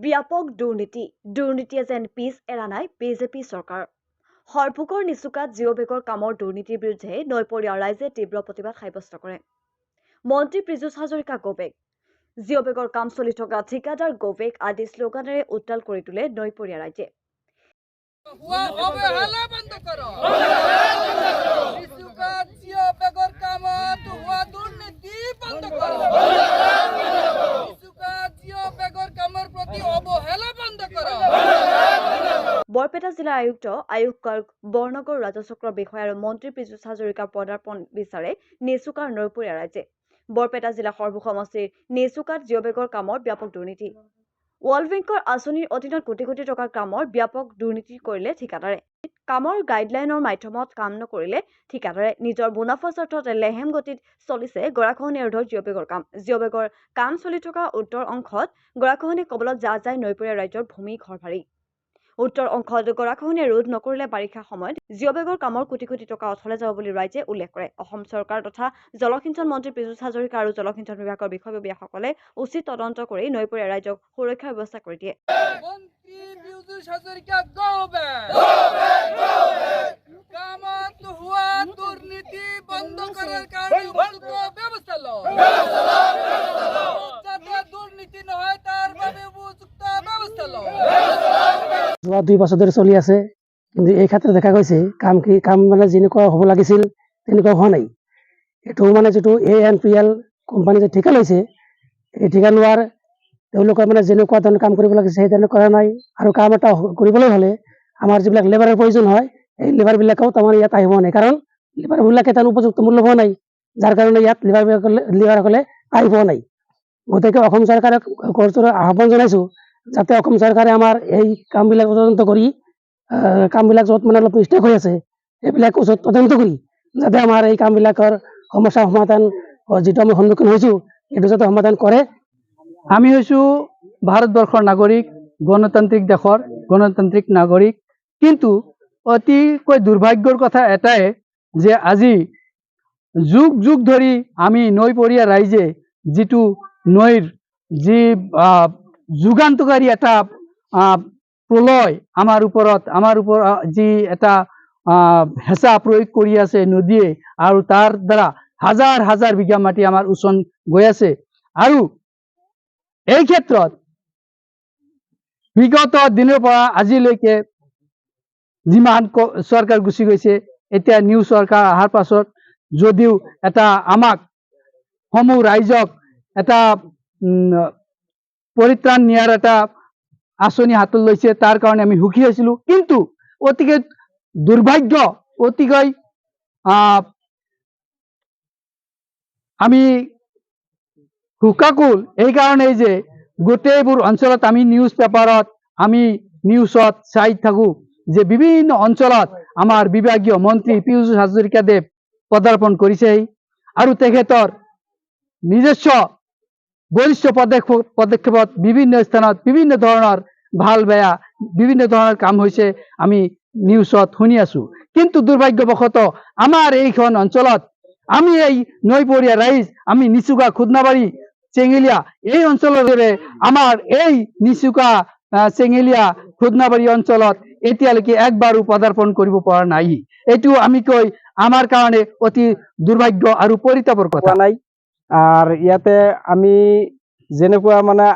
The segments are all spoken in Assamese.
ব্যাপক দুৰ্নীতিয়ে যেন পিছ এৰা নাই বিজেপি চৰকাৰ। হৰভোগৰ নিচুকাত জিঅ' বেগৰ কামৰ দুৰ্নীতিৰ বিৰুদ্ধে নৈপৰীয়া ৰাইজে তীব্ৰ প্ৰতিবাদ সাব্যস্ত কৰে। মন্ত্ৰী পীযুষ হাজৰিকা গৌবেগ, জিঅ' বেগৰ কাম চলি থকা ঠিকাদাৰ গৌবেগ আদি শ্লোগানেৰে উত্তাল কৰি তোলে নৈপৰীয়া ৰাইজে। বৰপেটা জিলাৰ আয়ুক্ত গাৰ্গ, বৰনগৰ ৰাজচক্ৰৰ বিষয়া আৰু মন্ত্ৰী পীযুষ হাজৰিকাৰ পদাৰ্পণ বিচাৰে নিচুকাৰ নৈপৰীয়া ৰাইজে। বৰপেটা জিলা সৰ্বো সমষ্টিৰ নিচুকাত জিঅ' বেগৰ কামৰ ব্যাপক দুৰ্নীতি। ৱৰ্ল্ড বেংকৰ আঁচনিৰ অধীনত কোটি কোটি টকাৰ কামৰ ব্যাপক দুৰ্নীতি কৰিলে ঠিকাদাৰে। কামৰ গাইডলাইনৰ মাধ্যমত কাম নকৰিলে ঠিকাদাৰে। নিজৰ মুনাফা স্বাৰ্থত লেহেম গতিত চলিছে গৰাখহনীয়া ৰোধৰ জিঅ' বেগৰ কাম। জিঅ' বেগৰ কাম চলি থকা উত্তৰ অংশত গৰাখহনীয়া কবলত যায় নৈপৰীয়া ৰাজ্যৰ ভূমি ঘৰ ভাৰী। উত্তৰ অংশত গৰাখহনীয়া ৰোধ নকৰিলে বাৰিষা সময়ত জিঅ' বেগৰ কামৰ কোটি কোটি টকা অথলে যাব বুলি ৰাইজে উল্লেখ কৰে। অসম চৰকাৰ তথা জলসিঞ্চন মন্ত্ৰী পীযুষ হাজৰিকা আৰু জলসিঞ্চন বিভাগৰ বিষয়ববীয়াসকলে উচিত তদন্ত কৰি নৈপৰীয়া ৰাইজক সুৰক্ষাৰ ব্যৱস্থা কৰি দিয়ে। যোৱা 2 বছৰ ধৰি চলি আছে, কিন্তু এই ক্ষেত্ৰত দেখা গৈছে কাম মানে যেনেকুৱা হ'ব লাগিছিল তেনেকুৱা হোৱা নাই। এইটো মানে যিটো ANPL কোম্পানী যে ঠিকা লৈছে, এই ঠিকা লোৱাৰ তেওঁলোকে মানে যেনেকুৱা ধৰণৰ কাম কৰিব লাগিছে সেই ধৰণে কৰা নাই। আৰু কাম এটা কৰিবলৈ হ'লে আমাৰ যিবিলাক লেবাৰৰ প্ৰয়োজন হয়, এই লেবাৰবিলাকেও তাৰমানে ইয়াত আহিব নাই, কাৰণ লেবাৰবিলাকে তাৰ উপযুক্ত মূল্য পোৱা নাই, যাৰ কাৰণে ইয়াত লেবাৰসকলে আহি পোৱা নাই। গতিকে অসম চৰকাৰক আহ্বান জনাইছোঁ যাতে অসম চৰকাৰে আমাৰ এই কামবিলাক তদন্ত কৰি কামবিলাক য'ত মানে অলপ মিষ্টেক হৈ আছে এইবিলাক ওচৰত তদন্ত কৰি যাতে আমাৰ এই কামবিলাকৰ সমস্যা সমাধান যিটো আমি সন্মুখীন হৈছোঁ এইটো যাতে সমাধান কৰে। আমি হৈছোঁ ভাৰতবৰ্ষৰ নাগৰিক, গণতান্ত্ৰিক দেশৰ গণতান্ত্ৰিক নাগৰিক, কিন্তু অতিকৈ দুৰ্ভাগ্যৰ কথা এটাই যে আজি যুগ ধৰি আমি নৈপৰীয়া ৰাইজে যিটো নৈৰ যি যুগান্তকাৰী এটা প্ৰলয় আমাৰ ওপৰত যি এটা হেঁচা প্ৰয়োগ কৰি আছে নদীয়ে, আৰু তাৰ দ্বাৰা হাজাৰ হাজাৰ বিঘা মাটি আমাৰ ওচন গৈ আছে। আৰু এই ক্ষেত্ৰত বিগত দিনৰ পৰা আজিলৈকে যিমান চৰকাৰ গুচি গৈছে, এতিয়া নিউ চৰকাৰ অহাৰ পাছত যদিও এটা আমাক সমূহ ৰাইজক এটা পৰিত্ৰাণ নিয়াৰ এটা আঁচনি হাতত লৈছে, তাৰ কাৰণে আমি সুখী হৈছিলোঁ। কিন্তু অতিকৈ দুৰ্ভাগ্য, অতিকৈ আমি শোকাকুল এইকাৰণেই যে গোটেইবোৰ অঞ্চলত আমি নিউজ পেপাৰত আমি নিউজত চাই থাকোঁ যে বিভিন্ন অঞ্চলত আমাৰ বিভাগীয় মন্ত্ৰী পীযুষ হাজৰিকাদেৱ পদাৰ্পণ কৰিছেহি, আৰু তেখেতৰ নিজস্ব বৰিষ্ঠ পদক্ষেপত বিভিন্ন স্থানত বিভিন্ন ধৰণৰ ভাল বেয়া বিভিন্ন ধৰণৰ কাম হৈছে আমি নিউজত শুনি আছোঁ। কিন্তু দুৰ্ভাগ্যবশতঃ আমাৰ এইখন অঞ্চলত আমি এই নৈপৰীয়া ৰাইজ, আমি নিচুকা, খুদনাবাৰী, চেঙেলীয়া এই অঞ্চলৰে আমাৰ এই নিচুকা, চেঙেলীয়া, খুদনাবাৰী অঞ্চলত এতিয়ালৈকে একবাৰো পদাৰ্পণ কৰিব পৰা নাই। এইটো আমাৰ কাৰণে অতি দুৰ্ভাগ্য আৰু পৰিতাপৰ কথা নাই। আৰ ইয়াতে আমি যেনেকুৱা মানে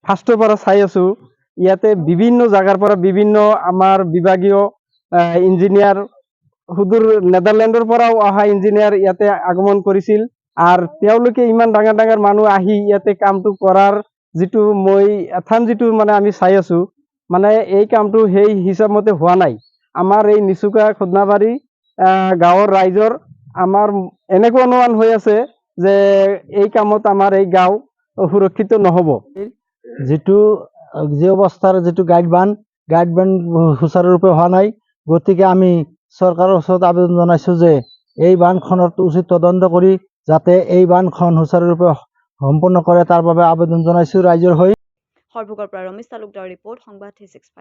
ফাৰ্ষ্টৰ পৰা চাই আছো, ইয়াতে বিভিন্ন জায়গাৰ পৰা বিভিন্ন আমাৰ বিভাগীয় ইঞ্জিনিয়াৰ, সুদূৰ নেদাৰলেণ্ডৰ পৰাও অহা ইঞ্জিনিয়াৰ ইয়াতে আগমন কৰিছিল। আৰু তেওঁলোকে ইমান ডাঙৰ ডাঙৰ মানুহ আহি ইয়াতে কামটো কৰাৰ যিটো যিটো মানে আমি চাই আছো, মানে এই কামটো সেই হিচাপ মতে হোৱা নাই। আমাৰ এই নিচুকা খুদনাবাৰী গাঁৱৰ ৰাইজৰ আমাৰ এনেকুৱা অনুমান হৈ আছে যে এই কামত আমাৰ এই গাঁও সুৰক্ষিত নহ'ব। যি অৱস্থাৰ যিটো গাইডবান সুচাৰুৰূপে হোৱা নাই, গতিকে আমি চৰকাৰৰ ওচৰত আবেদন জনাইছোঁ যে এই বান্ধখনৰ উচিত তদন্ত কৰি যাতে এই বান্ধখন সুচাৰুৰূপে সম্পূৰ্ণ কৰে, তাৰ বাবে আবেদন জনাইছোঁ ৰাইজৰ হৈ। সৰ্বভোগৰ পৰা ৰমেশ তালুকদাৰৰ ৰিপৰ্ট, সংবাদ 365।